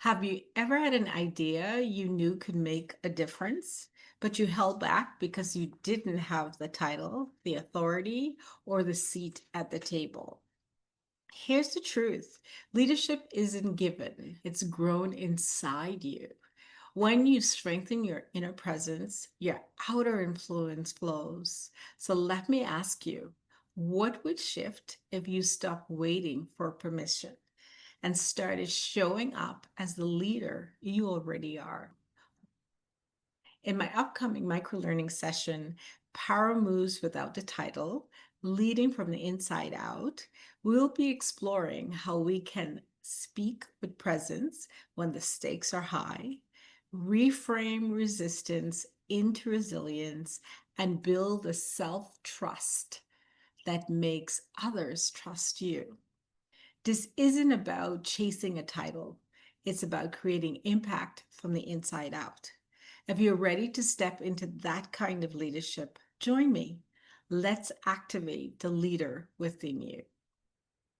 Have you ever had an idea you knew could make a difference, but you held back because you didn't have the title, the authority, or the seat at the table? Here's the truth: leadership isn't given, it's grown inside you. When you strengthen your inner presence, your outer influence flows. So let me ask you, what would shift if you stopped waiting for permission and started showing up as the leader you already are? In my upcoming microlearning session, Power Moves Without the Title, Leading from the Inside Out, we'll be exploring how we can speak with presence when the stakes are high, reframe resistance into resilience, and build a self-trust that makes others trust you. This isn't about chasing a title. It's about creating impact from the inside out. If you're ready to step into that kind of leadership, join me. Let's activate the leader within you.